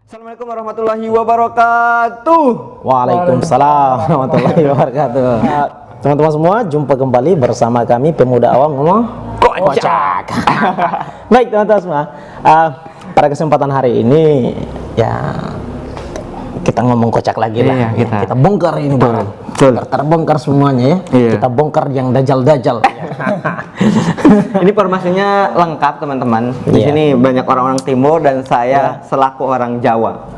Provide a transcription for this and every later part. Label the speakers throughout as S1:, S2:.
S1: Assalamualaikum warahmatullahi wabarakatuh.
S2: Waalaikumsalam warahmatullahi wabarakatuh. Teman-teman semua, jumpa kembali bersama kami Pemuda Awam Ngomong Kocak. Baik teman-teman semua, pada kesempatan hari ini ya kita ngomong kocak lagi lah.
S1: Iya,
S2: Kita bongkar ini barang. Terbongkar semuanya ya.
S1: Iya.
S2: Kita bongkar yang dajal-dajal.
S1: Ini informasinya lengkap teman-teman. Di
S2: Iya.
S1: sini banyak orang-orang timur dan saya selaku orang Jawa.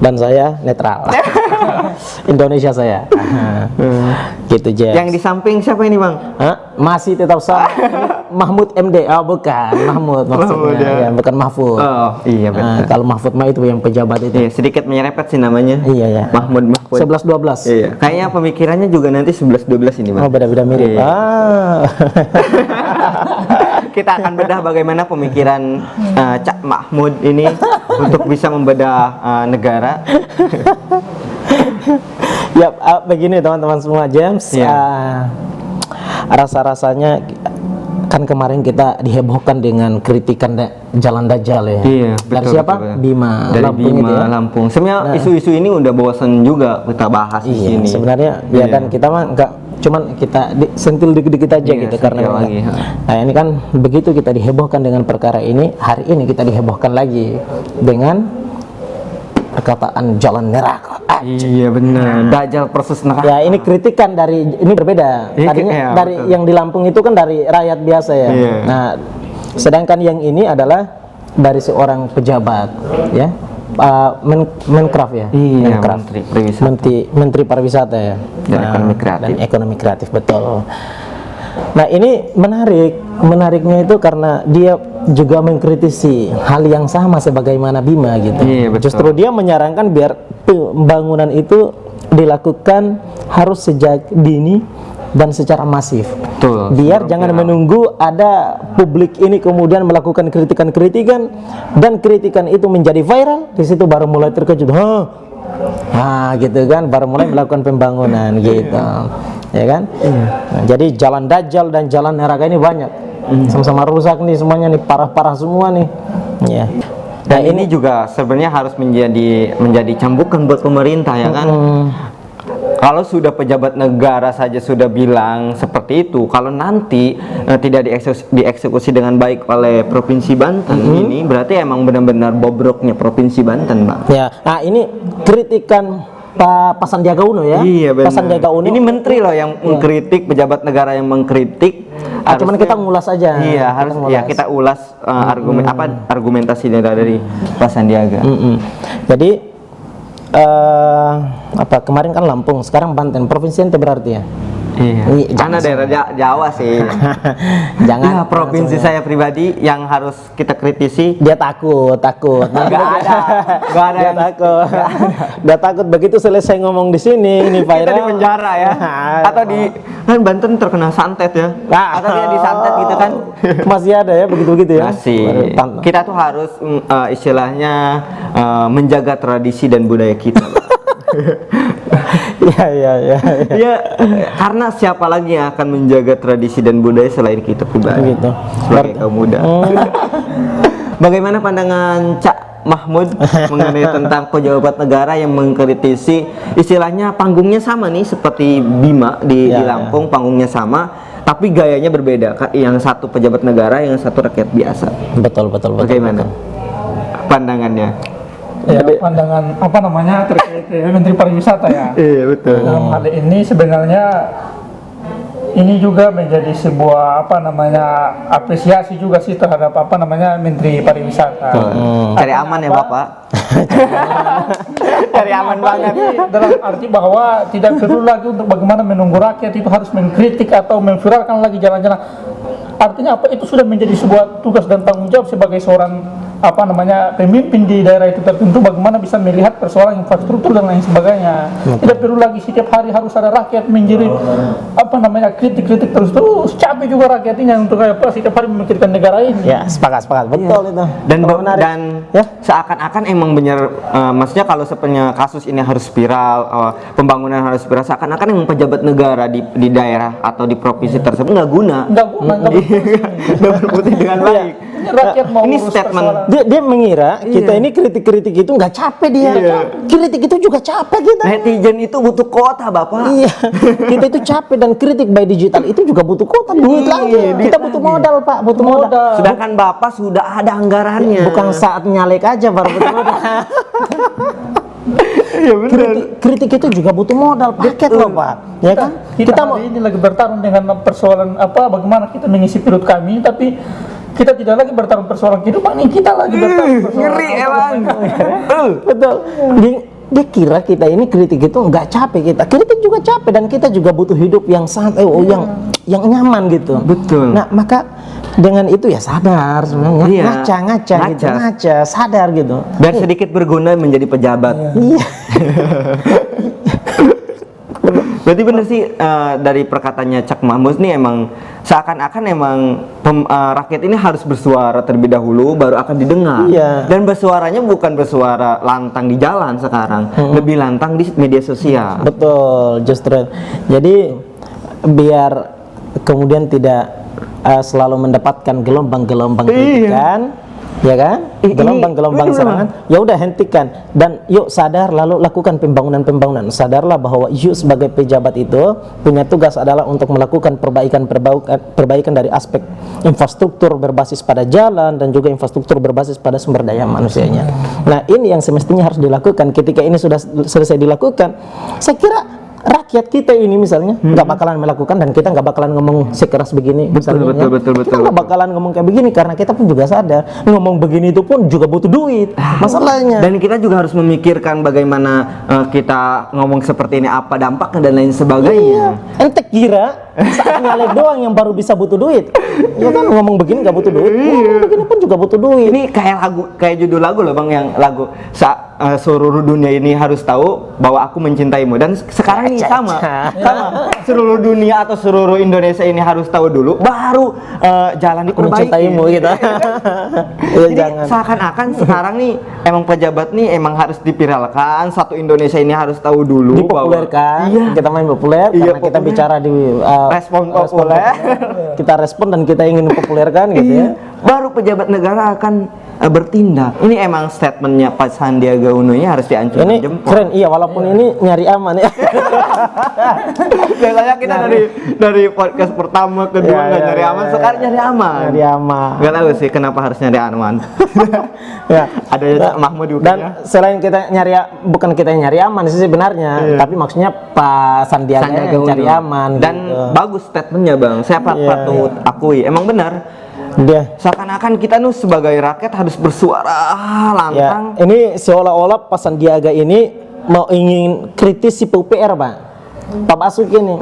S2: Dan saya netral. Indonesia saya. Gitu Jeff.
S1: Yang di samping siapa ini, Bang?
S2: Hah? Masih tetap sama. Ini Mahmud MD. Oh bukan, Mahmud maksudnya.
S1: Mahmud, ya.
S2: Ya, bukan Mahfud.
S1: Oh, iya betul.
S2: Kalau Mahfud mah itu yang pejabat itu.
S1: Iya, sedikit menyerempet sih namanya.
S2: Iya ya.
S1: Mahmud.
S2: 11-12.
S1: Iya. Kayaknya pemikirannya juga nanti 11-12 ini, Bang.
S2: Oh beda-beda mirip.
S1: Iya. Kita akan bedah bagaimana pemikiran Cak Mahmud ini untuk bisa membedah negara.
S2: Ya begini teman-teman semua, James.
S1: Iya.
S2: Rasa-rasanya kan kemarin kita dihebohkan dengan kritikan Jalan Dajjal ya.
S1: Iya,
S2: Dari
S1: betul,
S2: siapa?
S1: betul.
S2: Bima.
S1: Dari
S2: Lampung
S1: Bima
S2: itu ya.
S1: Lampung. Sebenarnya isu-isu ini udah bosan juga kita bahas di
S2: Iya,
S1: sini.
S2: sebenarnya
S1: Iya.
S2: ya dan kita mah enggak cuman kita sentil dikit-dikit aja
S1: Iya,
S2: gitu
S1: sentil
S2: karena
S1: lagi,
S2: memang- Nah, ini kan begitu kita dihebohkan dengan perkara ini, hari ini kita dihebohkan lagi dengan perkataan jalan neraka.
S1: Iya benar. Dajjal versus neraka.
S2: Ya, ini kritikan dari ini berbeda.
S1: Iya,
S2: Tadinya
S1: iya,
S2: dari
S1: betul.
S2: yang di Lampung itu kan dari rakyat biasa ya.
S1: Iya.
S2: Nah, sedangkan yang ini adalah dari seorang pejabat ya. Menkraf ya.
S1: Iya,
S2: Menkraf.
S1: Menteri Pariwisata.
S2: Menteri Pariwisata ya.
S1: Dan Ekonomi Kreatif.
S2: Dan Ekonomi Kreatif, betul. Nah, ini menariknya itu karena dia juga mengkritisi hal yang sama sebagaimana Bima gitu.
S1: Iya, betul.
S2: Justru dia menyarankan biar pembangunan itu dilakukan harus sejak dini dan secara masif.
S1: Betul.
S2: Biar
S1: Sebelum
S2: jangan
S1: viral.
S2: menunggu ada publik ini kemudian melakukan kritikan-kritikan dan kritikan itu menjadi viral, di situ baru mulai terkejut. Nah, gitu kan, baru mulai melakukan pembangunan gitu. Ya kan? Nah, jadi jalan Dajjal dan jalan neraka ini banyak. Sama-sama rusak nih semuanya nih, parah-parah semua nih. Ya.
S1: Dan ini juga sebenarnya harus menjadi cambukan buat pemerintah ya kan. Kalau sudah pejabat negara saja sudah bilang seperti itu, kalau nanti tidak dieksekusi dengan baik oleh Provinsi Banten ini berarti emang benar-benar bobroknya Provinsi Banten, Bang.
S2: Ya. Nah, ini kritikan Pak Sandiaga Uno ya.
S1: Iya benar.
S2: Pak Sandiaga Uno.
S1: Ini menteri loh yang mengkritik, pejabat negara yang mengkritik.
S2: Cuman kita ngulas aja.
S1: Iya, harus ya kita ulas argumentasi dari Pak Sandiaga.
S2: Jadi kemarin kan Lampung, sekarang Banten, provinsi ente berarti ya.
S1: Iya. Karena daerah Jawa sih. Ya,
S2: Jangan
S1: provinsi saya pribadi yang harus kita kritisi.
S2: dia takut.
S1: Nggak ada
S2: Dia
S1: yang
S2: takut. Dia takut begitu selesai ngomong di sini, ini
S1: kita
S2: viral.
S1: di penjara ya. Atau di kan Banten terkena santet ya. Atau dia disantet gitu kan.
S2: Masih ada ya begitu-begitu ya.
S1: Masih. Kita tuh harus istilahnya menjaga tradisi dan budaya kita.
S2: Iya.
S1: Ya, karena siapa lagi yang akan menjaga tradisi dan budaya selain kita pribadi
S2: Gitu.
S1: sebagai kaum muda. Bagaimana pandangan Cak Mahmud mengenai tentang pejabat negara yang mengkritisi istilahnya panggungnya sama nih seperti Bima di Lampung, panggungnya sama tapi gayanya berbeda. Yang satu pejabat negara, yang satu rakyat biasa.
S2: Betul.
S1: Bagaimana pandangannya?
S3: Ya, pandangan terkait Menteri Pariwisata ya.
S1: Iya betul.
S3: Dalam hal ini sebenarnya ini juga menjadi sebuah apresiasi juga sih terhadap Menteri Pariwisata.
S1: Cari aman ya Bapak. Cari aman banget.
S3: Dalam arti bahwa tidak perlu lagi untuk bagaimana menunggu rakyat itu harus mengkritik atau memviralkan lagi jalan-jalan. Artinya apa? Itu sudah menjadi sebuah tugas dan tanggung jawab sebagai seorang pemimpin di daerah itu tertentu, bagaimana bisa melihat persoalan infrastruktur dan lain sebagainya. Tidak perlu lagi setiap hari harus ada rakyat menjadi kritik terus capek juga rakyat ini untuk setiap hari memikirkan negara ini.
S2: Ya, sepakat. Betul itu.
S1: Dan seakan-akan emang benar, maksudnya kalau sebenarnya kasus ini harus viral, pembangunan harus viral, seakan-akan emang pejabat negara di daerah atau di provinsi tersebut nggak guna,
S3: Nggak berfungsi.
S1: nggak berfungsi dengan baik.
S3: artinya rakyat mau
S1: Ini
S3: urus
S1: statement.
S3: persoalan.
S2: Dia mengira kita ini kritik-kritik itu nggak capek dia.
S1: Iya.
S2: Kritik itu juga capek kita.
S1: Netizen itu butuh kuota, Bapak.
S2: Iya, kita itu capek dan kritik by digital itu juga butuh kuota, duit lagi. Kita butuh modal, Pak, butuh modal.
S1: Sedangkan Bapak sudah ada anggarannya.
S2: Bukan saat nyalek aja baru butuh modal.
S1: Iya benar.
S2: Kritik itu juga butuh modal, paket loh, Pak. Ya kan?
S3: Kita hari ini lagi bertarung dengan persoalan bagaimana kita mengisi perut kami, tapi kita tidak lagi bertarung persoalan kehidupan ini, kita lagi bertarung persoalan
S1: Ngeri emang.
S2: Betul. Dia kira kita ini kritik itu nggak capek, kita kritik juga capek dan kita juga butuh hidup yang santai, yang nyaman gitu.
S1: Betul.
S2: Nah, maka dengan itu ya sadar sebenarnya,
S1: Iya.
S2: ngaca gitu, sadar gitu.
S1: Biar sedikit berguna menjadi pejabat.
S2: Iya.
S1: Berarti bener sih dari perkataannya Cak Mahmud nih emang seakan-akan emang rakyat ini harus bersuara terlebih dahulu baru akan didengar.
S2: Iya.
S1: Dan bersuaranya bukan bersuara lantang di jalan sekarang, lebih lantang di media sosial.
S2: Betul, justru. Jadi biar kemudian tidak selalu mendapatkan gelombang-gelombang kritikan, ya kan? Gelombang-gelombang
S1: ini
S2: serangan. Ya udah hentikan dan yuk sadar lalu lakukan pembangunan. Sadarlah bahwa yuk sebagai pejabat itu punya tugas adalah untuk melakukan perbaikan dari aspek infrastruktur berbasis pada jalan dan juga infrastruktur berbasis pada sumber daya manusianya. Nah, ini yang semestinya harus dilakukan. Ketika ini sudah selesai dilakukan, saya kira rakyat kita ini misalnya nggak bakalan melakukan dan kita nggak bakalan ngomong sekeras begini misalnya,
S1: betul.
S2: kita nggak bakalan ngomong kayak begini karena kita pun juga sadar ngomong begini itu pun juga butuh duit masalahnya.
S1: Dan kita juga harus memikirkan bagaimana kita ngomong seperti ini apa dampaknya dan lain sebagainya.
S2: Ente kira saat nyalek doang yang baru bisa butuh duit, ya kan? Ngomong begini nggak butuh duit, ngomong begini pun juga butuh duit.
S1: Ini kayak judul lagu loh Bang, yang lagu seluruh dunia ini harus tahu bahwa aku mencintaimu, dan sekarang ini sama seluruh dunia atau seluruh Indonesia ini harus tahu dulu baru jalan diperbaiki.
S2: Mencintaimu gitu. Ya,
S1: Jadi
S2: jangan.
S1: seakan-akan sekarang nih emang pejabat nih emang harus dipiralkan, satu Indonesia ini harus tahu dulu
S2: Dipopulerkan,
S1: bahwa, iya,
S2: kita main populer
S1: Iya,
S2: karena kita
S1: populer.
S2: bicara di
S1: Respon populer.
S2: kita respon dan kita ingin populerkan gitu ya.
S1: Baru pejabat negara akan bertindak. Ini emang statementnya Pak Sandiaga Uno ini harus diancurkan
S2: Ini
S1: jempol.
S2: keren, iya walaupun ini nyari aman ya.
S1: Biasanya kita dari podcast pertama kedua
S2: Ya,
S1: nggak
S2: ya,
S1: nyari
S2: ya,
S1: aman,
S2: ya,
S1: sekarang nyari aman.
S2: Nyari aman.
S1: Nggak tahu sih kenapa harus nyari aman.
S2: Ya.
S1: Ada Mahmud juga.
S2: Dan selain kita nyari, bukan kita yang nyari aman sih sebenarnya, tapi maksudnya Pak Sandiaga yang cari
S1: Uno.
S2: aman.
S1: Dan
S2: gitu.
S1: bagus statementnya Bang. Saya patut akui. Emang benar.
S2: Dia.
S1: Seakan-akan kita nih sebagai rakyat harus bersuara
S2: Ya,
S1: lantang.
S2: ini seolah-olah Pak Sandiaga ini mau ingin kritis si PUPR, Pak. Pak Basuki nih.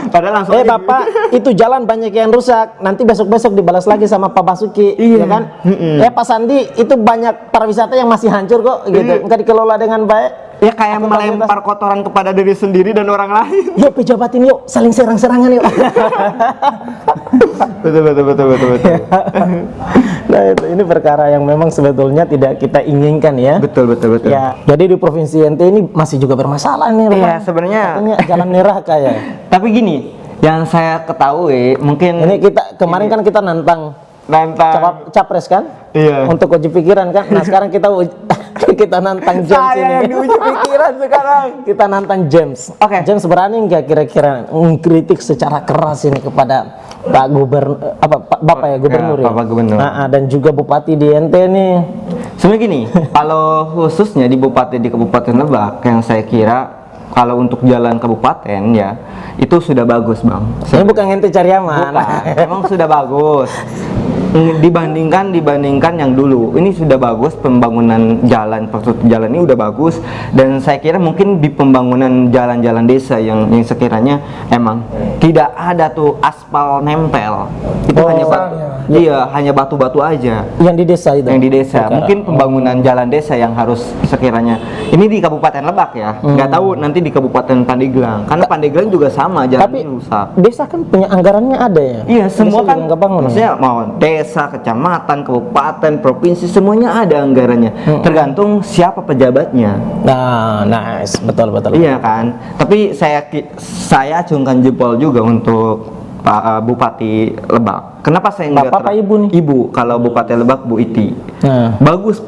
S1: Padahal langsung aja
S2: Bapak, itu jalan banyak yang rusak. Nanti besok-besok dibalas lagi sama Pak Basuki,
S1: Iya.
S2: ya kan? Pak Sandi, itu banyak pariwisata yang masih hancur kok, gitu. Nggak dikelola dengan baik.
S1: ya kayak melempar kotoran kepada diri sendiri dan orang lain.
S2: Yuk pejabatin yuk, saling serang-serangan yuk.
S1: betul.
S2: Nah itu, ini perkara yang memang sebetulnya tidak kita inginkan ya.
S1: Betul.
S2: Ya, jadi di provinsi NT ini masih juga bermasalah nih.
S1: Iya,
S2: Pak.
S1: sebenarnya.
S2: Katanya jalan neraka ya.
S1: Tapi gini, yang saya ketahui mungkin
S2: Ini kita kemarin kan kita nantang capres kan?
S1: Iya.
S2: Untuk uji pikiran kan. Nah sekarang kita kita nantang James
S1: Saya yang
S2: ini.
S1: diuji pikiran sekarang.
S2: Kita nantang James.
S1: Oke.
S2: James berani nggak kira-kira mengkritik secara keras ini kepada Pak Gubernur, Bapak ya Gubernur ya?
S1: Bapak Gubernur.
S2: Dan juga Bupati di NT nih.
S1: Sebenarnya gini, kalau khususnya di Kabupaten Lebak, yang saya kira kalau untuk jalan kabupaten ya itu sudah bagus Bang.
S2: Ini bukan ente cari aman.
S1: Bukan, emang sudah bagus. Dibandingkan yang dulu, ini sudah bagus pembangunan jalan, infrastruktur jalan ini udah bagus, dan saya kira mungkin di pembangunan jalan-jalan desa yang sekiranya emang tidak ada tuh aspal nempel, itu hanya hanya batu-batu aja.
S2: Yang di desa itu.
S1: Yang di desa, mungkin pembangunan jalan desa yang harus sekiranya ini di Kabupaten Lebak ya, nggak tahu nanti di Kabupaten Pandeglang, karena Pandeglang juga sama jalan
S2: Tapi
S1: ini rusak.
S2: desa kan punya anggarannya ada ya.
S1: Iya, semua
S2: Desa
S1: kan
S2: juga nggak bangun.
S1: maksudnya mau desa, kecamatan, kabupaten, provinsi semuanya ada anggarannya. Tergantung siapa pejabatnya.
S2: Nah, nice, betul.
S1: Iya kan? Tapi saya acungkan jempol juga untuk Pak Bupati Lebak. Kenapa saya nggak
S2: Bapak apa ibu nih?
S1: Ibu, kalau Bupati Lebak Bu Iti.
S2: Nah.
S1: Bagus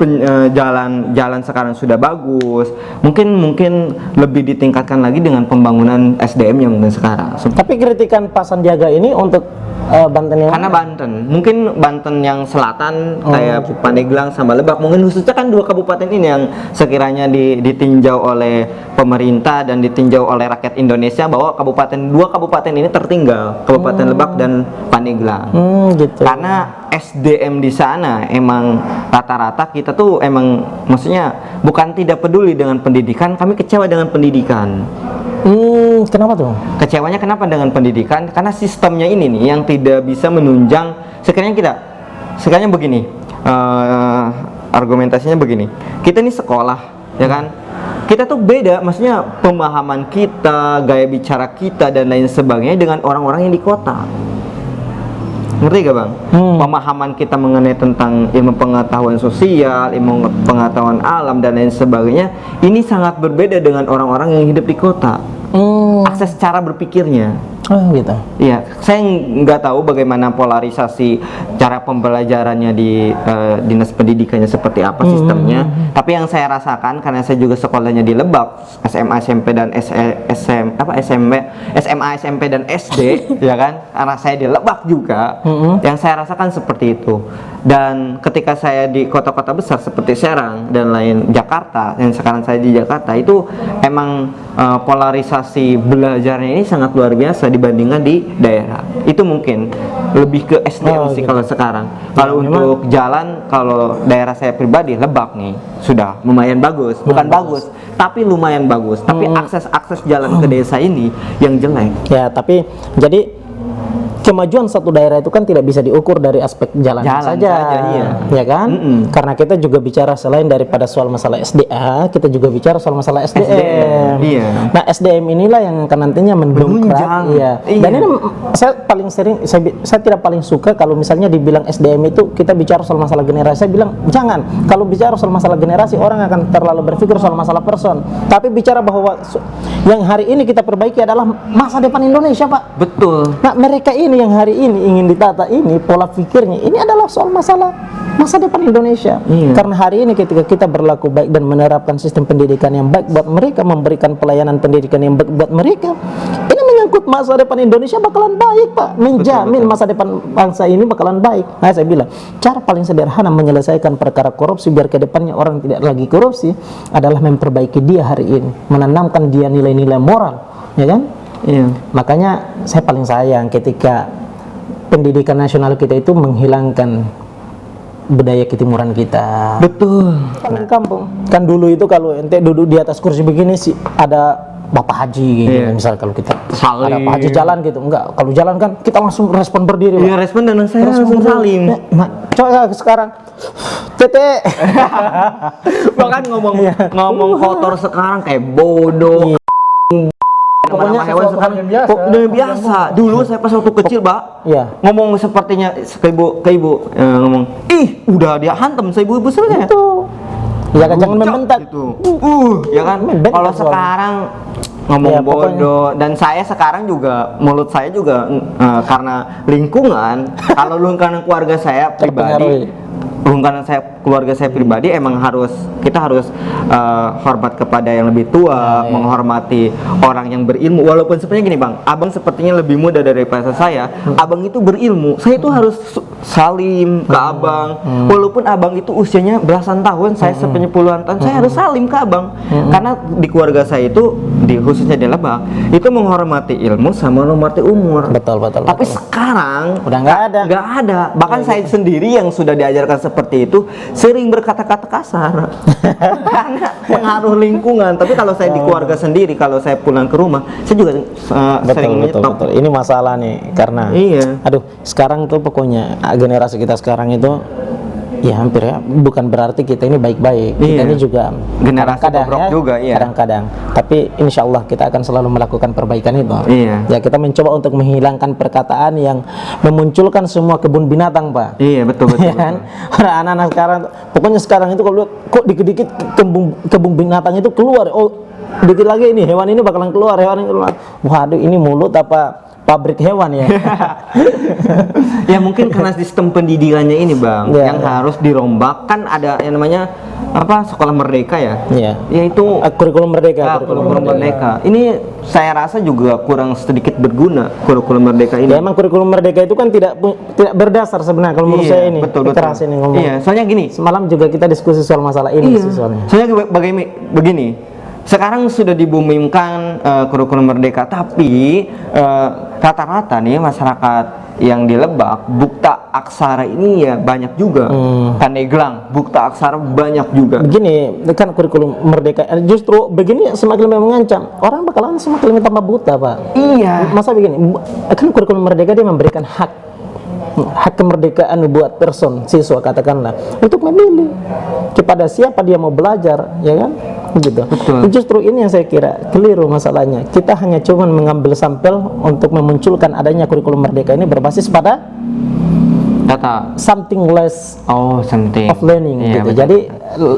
S1: jalan sekarang sudah bagus. Mungkin lebih ditingkatkan lagi dengan pembangunan SDM yang mungkin sekarang.
S2: Tapi kritikan Pak Sandiaga ini untuk Banten yang
S1: Karena Banten, mungkin Banten yang selatan kayak
S2: gitu.
S1: Pandeglang sama Lebak, mungkin khususnya kan dua kabupaten ini yang sekiranya ditinjau oleh pemerintah dan ditinjau oleh rakyat Indonesia bahwa dua kabupaten ini tertinggal, Kabupaten Lebak dan Pandeglang.
S2: gitu.
S1: Karena SDM di sana emang rata-rata kita tuh emang maksudnya bukan tidak peduli dengan pendidikan, kami kecewa dengan pendidikan.
S2: Kenapa tuh?
S1: Kecewanya kenapa dengan pendidikan? Karena sistemnya ini nih yang tidak bisa menunjang. Sekiranya begini, argumentasinya begini. Kita ini sekolah, ya kan? Kita tuh beda, maksudnya pemahaman kita, gaya bicara kita dan lain sebagainya dengan orang-orang yang di kota. Ngerti gak bang? Pemahaman kita mengenai tentang ilmu pengetahuan sosial, ilmu pengetahuan alam dan lain sebagainya, ini sangat berbeda dengan orang-orang yang hidup di kota. Akses cara berpikirnya.
S2: Gitu.
S1: Iya, saya nggak tahu bagaimana polarisasi cara pembelajarannya di dinas pendidikannya seperti apa sistemnya. Tapi yang saya rasakan karena saya juga sekolahnya di Lebak, SMA, SMP dan SMA, SMP dan SD, ya kan? Karena saya di Lebak juga. Yang saya rasakan seperti itu. Dan ketika saya di kota-kota besar seperti Serang dan lain Jakarta, yang sekarang saya di Jakarta itu emang polarisasi belajarnya ini sangat luar biasa dibandingkan di daerah. Itu mungkin lebih ke SDM sih kalau sekarang. Kalau untuk jalan, kalau daerah saya pribadi Lebak nih sudah lumayan bagus, bukan bagus, tapi lumayan bagus. Tapi akses jalan ke desa ini yang jelek.
S2: Ya, tapi jadi kemajuan satu daerah itu kan tidak bisa diukur dari aspek jalan saja,
S1: iya.
S2: Ya kan? Karena kita juga bicara selain daripada soal masalah SDA, kita juga bicara soal masalah SDM.
S1: Iya.
S2: Nah, SDM inilah yang akan nantinya mendongkrak.
S1: Menunjang.
S2: Iya.
S1: Iya.
S2: Dan ini saya paling sering, saya tidak paling suka kalau misalnya dibilang SDM itu kita bicara soal masalah generasi. Saya bilang jangan. Kalau bicara soal masalah generasi, orang akan terlalu berpikir soal masalah person. Tapi bicara bahwa yang hari ini kita perbaiki adalah masa depan Indonesia, Pak.
S1: Betul.
S2: Nah, mereka ini yang hari ini ingin ditata ini pola pikirnya ini adalah soal masalah masa depan Indonesia. Karena hari ini ketika kita berlaku baik dan menerapkan sistem pendidikan yang baik buat mereka, memberikan pelayanan pendidikan yang baik buat mereka, ini menyangkut masa depan Indonesia bakalan baik, Pak. Menjamin masa depan bangsa ini bakalan baik. Nah, saya bilang cara paling sederhana menyelesaikan perkara korupsi biar ke depannya orang tidak lagi korupsi adalah memperbaiki dia hari ini, menanamkan dia nilai-nilai moral, ya kan?
S1: Iya.
S2: Makanya saya paling sayang ketika pendidikan nasional kita itu menghilangkan budaya ketimuran kita.
S1: Betul.
S2: Paling kampung. Kan dulu itu kalau ente duduk di atas kursi begini sih ada Bapak Haji gitu. Misal kalau kita
S1: Salim.
S2: ada Pak Haji jalan gitu. Enggak, kalau jalan kan kita langsung respon berdiri.
S1: Iya, respon dan saya langsung salim.
S2: Coba sekarang Tete.
S1: Bahkan ngomong kotor sekarang kayak bodoh.
S2: Pokoknya
S1: hewan sekarang udah biasa. Dulu saya pas waktu kecil, Pak, ngomong sepertinya ke ibu ngomong, ih, udah dia hantem ibu-ibu sebenarnya.
S2: Itu. Ya kan jangan membentak.
S1: Gitu. Ya kan. Kalau sekarang ngomong bodoh dan saya sekarang juga mulut saya juga karena lingkungan, kalau lingkungan keluarga saya pribadi, keluarga saya pribadi emang kita harus hormat kepada yang lebih tua, menghormati orang yang berilmu. Walaupun sebenarnya gini, Bang, abang sepertinya lebih muda daripada saya. Abang itu berilmu, saya itu harus salim ke abang. Walaupun abang itu usianya belasan tahun, saya sebenarnya puluhan tahun, saya harus salim ke abang. Karena di keluarga saya itu, khususnya di Lebak, itu menghormati ilmu sama menghormati umur.
S2: Betul.
S1: Tapi sekarang
S2: udah nggak ada.
S1: Bahkan saya sendiri yang sudah diajarkan seperti itu sering berkata-kata kasar karena pengaruh lingkungan. Tapi kalau saya di keluarga sendiri, kalau saya pulang ke rumah, saya juga sering menyetop.
S2: Betul. Ini masalah nih karena aduh, sekarang tuh pokoknya generasi kita sekarang itu ya hampir ya, bukan berarti kita ini baik-baik. Kita ini juga
S1: generasi bobrok juga,
S2: kadang-kadang. Tapi insya Allah kita akan selalu melakukan perbaikan itu. Ya, kita mencoba untuk menghilangkan perkataan yang memunculkan semua kebun binatang, Pak.
S1: Iya, betul.
S2: Kan? Anak-anak sekarang, pokoknya sekarang itu kalau kok dikit-dikit kebun binatang itu keluar. Oh, dikit lagi ini hewan ini bakalan keluar, hewan ini keluar. Waduh, ini mulut apa pabrik hewan ya.
S1: Ya mungkin karena sistem pendidikannya ini bang,
S2: Ya,
S1: yang
S2: ya.
S1: harus dirombak. Kan ada yang namanya apa, sekolah merdeka ya,
S2: Iya.
S1: yaitu
S2: Kurikulum merdeka.
S1: kurikulum merdeka. Ini saya rasa juga kurang sedikit berguna kurikulum merdeka ini.
S2: Ya emang kurikulum merdeka itu kan tidak berdasar sebenarnya kalau menurut saya ini.
S1: betul.
S2: Keras ini ngomong.
S1: Iya, soalnya gini.
S2: Semalam juga kita diskusi soal masalah ini sih soalnya.
S1: Soalnya begini. Sekarang sudah dibumingkan kurikulum merdeka, tapi rata-rata nih masyarakat yang di Lebak, Bukta Aksara ini ya banyak juga. Pandeglang, Bukta Aksara banyak juga.
S2: Begini, kan kurikulum merdeka justru begini semakin mengancam orang bakalan semakin tambah buta, Pak.
S1: Iya.
S2: Masa begini, kan kurikulum merdeka dia memberikan hak kemerdekaan buat siswa katakanlah untuk memilih kepada siapa dia mau belajar, ya kan? Gitu.
S1: Betul.
S2: Justru ini yang saya kira keliru masalahnya. Kita hanya cuman mengambil sampel untuk memunculkan adanya kurikulum merdeka ini berbasis pada
S1: Data.
S2: something less
S1: Something.
S2: of learning
S1: Iya,
S2: gitu.
S1: betul.
S2: Jadi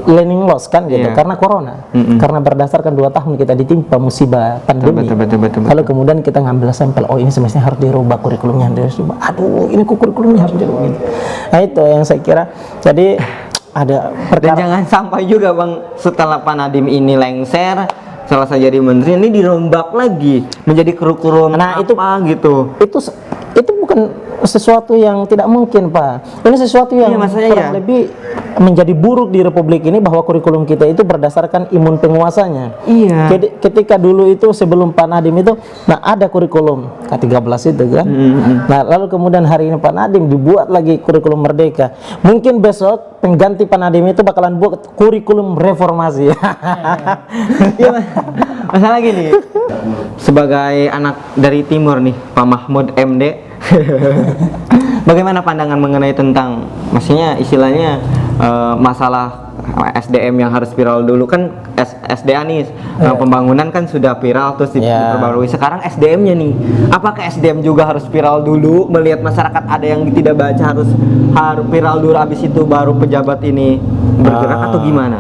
S2: learning loss kan gitu
S1: Iya.
S2: karena corona. Karena berdasarkan 2 tahun kita ditimpa musibah pandemi.
S1: Betul.
S2: Kalau kemudian kita ngambil sampel, oh ini semestinya harus dirubah kurikulumnya, harus dirubah. Aduh, ini kok kurikulumnya harus dirubah gitu. Nah, itu yang saya kira. Jadi ada
S1: Dan
S2: perkara
S1: jangan sampai juga bang, setelah Pak Nadiem ini lengser, selesai jadi menteri, ini dirombak lagi menjadi kurikulum
S2: Nah,
S1: apa gitu.
S2: itu bukan sesuatu yang tidak mungkin, Pak. Ini sesuatu yang
S1: Iya, maksudnya
S2: kurang
S1: ya.
S2: lebih menjadi buruk di republik ini, bahwa kurikulum kita itu berdasarkan imun penguasanya.
S1: Iya.
S2: Jadi ketika dulu itu sebelum Pak Nadiem itu, nah ada kurikulum K13 itu kan. Nah, lalu kemudian hari ini Pak Nadiem dibuat lagi kurikulum merdeka. Mungkin besok pengganti Pak Nadiem itu bakalan buat kurikulum reformasi.
S1: Iya, masalah gini. Sebagai anak dari timur nih, Pak Mahmud MD, bagaimana pandangan mengenai tentang, maksudnya istilahnya masalah SDM yang harus viral dulu kan, SDA nih, pembangunan kan sudah viral terus diperbarui. Sekarang SDM-nya nih, apakah SDM juga harus viral dulu, melihat masyarakat ada yang tidak baca harus viral dulu, habis itu baru pejabat ini bergerak atau gimana?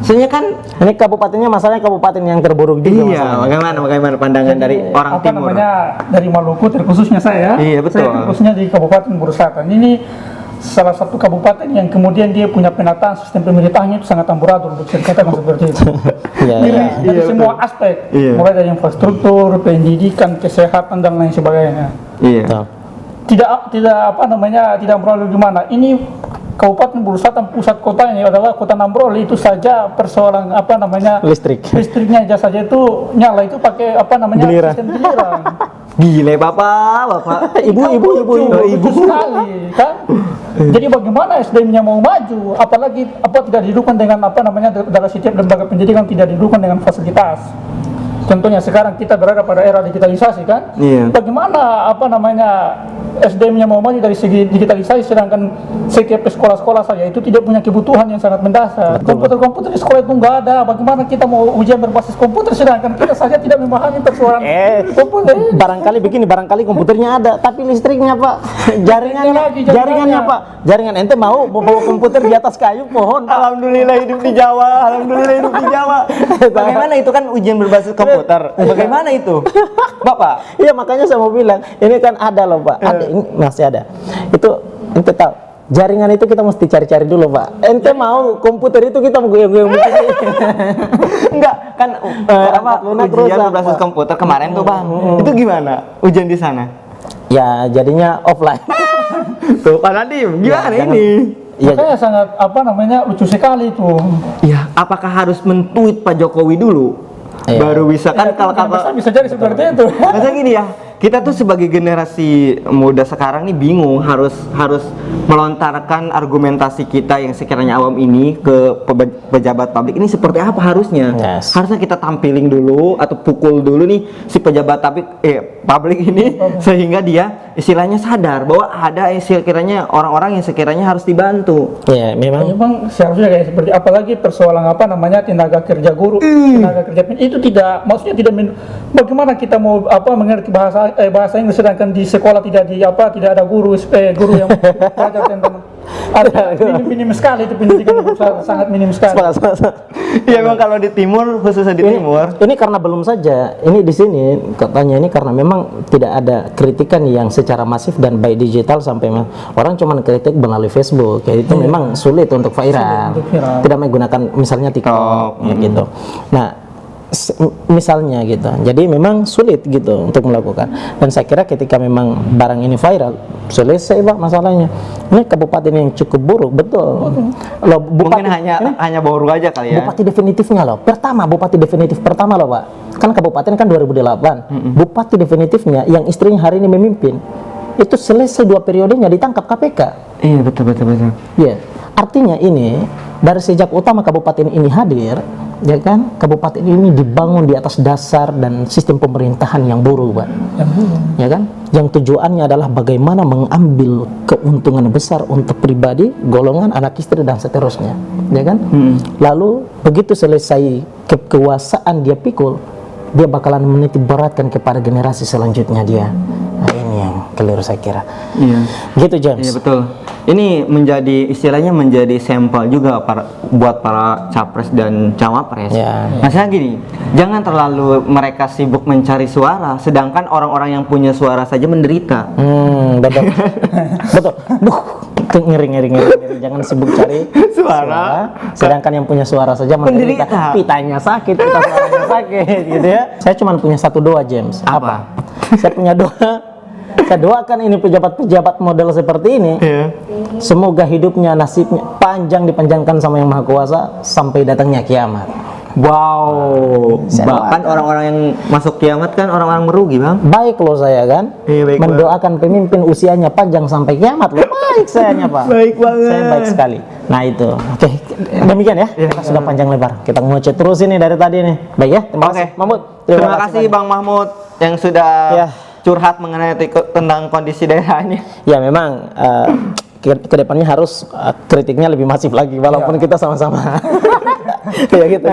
S1: Soalnya kan
S2: Ini kabupatennya, masalahnya kabupaten yang terburuk juga masalahnya.
S1: bagaimana pandangan dari orang
S3: apa
S1: timur?
S3: namanya, dari Maluku terkhususnya saya.
S1: Iya, betul.
S3: Saya terkhususnya di Kabupaten Buru Selatan. Ini salah satu kabupaten yang kemudian dia punya penataan sistem pemerintahnya itu sangat amburadul, bisa dikatakan seperti itu.
S2: Iya,
S3: Jadi
S2: iya.
S3: dari semua aspek,
S1: Iya.
S3: mulai dari infrastruktur, pendidikan, kesehatan dan lain sebagainya.
S1: Iya.
S2: Betul.
S3: Tidak apa namanya, tidak amburadul gimana? Ini Kabupaten Buru Selatan, pusat kotanya adalah Kota Nambroli, itu saja persoalan apa namanya, listriknya aja saja itu nyala itu pakai apa namanya,
S2: Giliran.
S3: sistem giliran.
S1: Gile bapak.
S2: Ibu
S3: Lucu sekali kan. Jadi bagaimana SDM-nya mau maju, apalagi tidak didukung dengan apa namanya, dalam setiap lembaga pendidikan tidak didukung dengan fasilitas. Contohnya sekarang kita berada pada era digitalisasi kan.
S1: Iya.
S3: Bagaimana apa namanya SDM-nya mau maju dari segi digitalisasi, sedangkan setiap sekolah-sekolah saja itu tidak punya kebutuhan yang sangat mendasar. Komputer-komputer di sekolah itu nggak ada. Bagaimana kita mau ujian berbasis komputer sedangkan kita saja tidak memahami persoalan komputer?
S2: barangkali komputernya ada tapi listriknya, Pak. Jaringannya Pak. Jaringan ente mau bawa komputer di atas kayu pohon, Pak.
S1: Alhamdulillah hidup di Jawa. Bagaimana itu kan ujian berbasis komputer? Bagaimana itu, Bapak?
S2: Iya, makanya saya mau bilang, ini kan ada loh, Pak. Ada, ini masih ada. Itu ente tahu, jaringan itu kita mesti cari-cari dulu, Pak. Ente mau komputer itu kita mau goyang-goyang begini.
S1: Enggak, kan
S2: lunak
S1: ujian
S2: rusak,
S1: berbasis
S2: Pak.
S1: komputer kemarin tuh, Bang. Itu gimana ujian di sana?
S2: Ya, jadinya offline.
S1: Tuh, Pak Nadiem, gimana
S2: Ya,
S1: ini?
S2: Iya,
S3: Makanya sangat apa namanya, lucu sekali itu.
S1: Ya, apakah harus men-tweet Pak Jokowi dulu?
S2: Iya.
S1: Baru bisa kan, kalau
S3: bisa jadi seperti itu.
S1: masa gini ya, kita tuh sebagai generasi muda sekarang nih bingung harus melontarkan argumentasi kita yang sekiranya awam ini ke pejabat publik ini seperti apa harusnya.
S2: Yes.
S1: Harusnya kita tampilin dulu atau pukul dulu nih si pejabat publik ini sehingga dia istilahnya sadar bahwa ada sekiranya orang-orang yang sekiranya harus dibantu.
S2: Iya, memang.
S3: Memang seharusnya kayak seperti, apalagi persoalan apa namanya tenaga kerja guru, tenaga kerja itu tidak, maksudnya tidak bagaimana kita mau apa mengerti bahasa Inggris sedangkan di sekolah tidak ada guru yang belajar tentang minim sekali itu pendidikan sangat minim sekali.
S1: Iya memang kalau di timur, khususnya di timur.
S2: Ini karena belum saja, ini di sini katanya ini karena memang tidak ada kritikan yang secara masif dan by digital sampai orang cuman kritik melalui Facebook, ya itu memang sulit untuk viral. Tidak menggunakan misalnya TikTok gitu. Nah, misalnya gitu. Jadi memang sulit gitu untuk melakukan. Dan saya kira ketika memang barang ini viral, selesai Pak masalahnya. Ini kabupaten yang cukup buruk, betul. Loh,
S1: Mungkin hanya baru aja kali ya.
S2: Bupati definitifnya loh. Bupati definitif pertama loh, Pak. Kan kabupaten kan 2008. Bupati definitifnya yang istrinya hari ini memimpin. Itu selesai 2 periodenya ditangkap KPK.
S1: Iya, betul.
S2: Iya. Artinya ini dari sejak utama kabupaten ini hadir, ya kan, kabupaten ini dibangun di atas dasar dan sistem pemerintahan yang buruk, Pak. Ya kan? Yang tujuannya adalah bagaimana mengambil keuntungan besar untuk pribadi, golongan, anak istri dan seterusnya, ya kan? Lalu begitu selesai kekuasaan dia pikul, dia bakalan menitik beratkan kepada generasi selanjutnya dia. Nah, ini yang keliru saya kira.
S1: Iya.
S2: Gitu James.
S1: Iya betul. Ini istilahnya menjadi sampel juga buat para capres dan cawapres.
S2: Ya.
S1: Maksudnya gini, jangan terlalu mereka sibuk mencari suara, sedangkan orang-orang yang punya suara saja menderita.
S2: Betul. Betul. Ngeri. Jangan sibuk cari suara, sedangkan yang punya suara saja menderita. Pitanya sakit, kita suaranya sakit, gitu ya. Saya cuma punya satu doa, James.
S1: Apa?
S2: Saya punya doa. Saya doakan ini pejabat-pejabat model seperti ini, semoga hidupnya, nasibnya dipanjangkan sama Yang Maha Kuasa sampai datangnya kiamat.
S1: Wow. Bahkan orang-orang yang masuk kiamat kan orang-orang merugi, Bang.
S2: Baik loh saya kan,
S1: Iya, baik
S2: mendoakan pemimpin usianya panjang sampai kiamat loh. Baik sayanya Pak.
S1: Baik banget.
S2: Saya baik sekali. Nah itu, oke, demikian ya. Kita sudah panjang lebar. Kita ngoceh terus ini dari tadi nih. Baik ya. Terima kasih, Mahmud.
S1: Terima kasih Bang Mahmud yang sudah
S2: Ya.
S1: curhat mengenai tentang kondisi daerahnya.
S2: Ya memang kedepannya harus kritiknya lebih masif lagi, walaupun kita sama-sama. Ya gitu.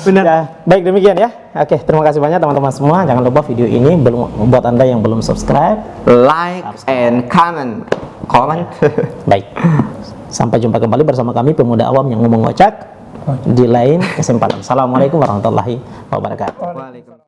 S1: Benar.
S2: Ya, baik demikian ya. Oke, terima kasih banyak teman-teman semua. Jangan lupa video ini buat Anda yang belum subscribe,
S1: Like and comment.
S2: Baik. Sampai jumpa kembali bersama kami pemuda awam yang ngomong ngocak di lain kesempatan. Assalamualaikum warahmatullahi wabarakatuh.
S1: Waalaikumsalam.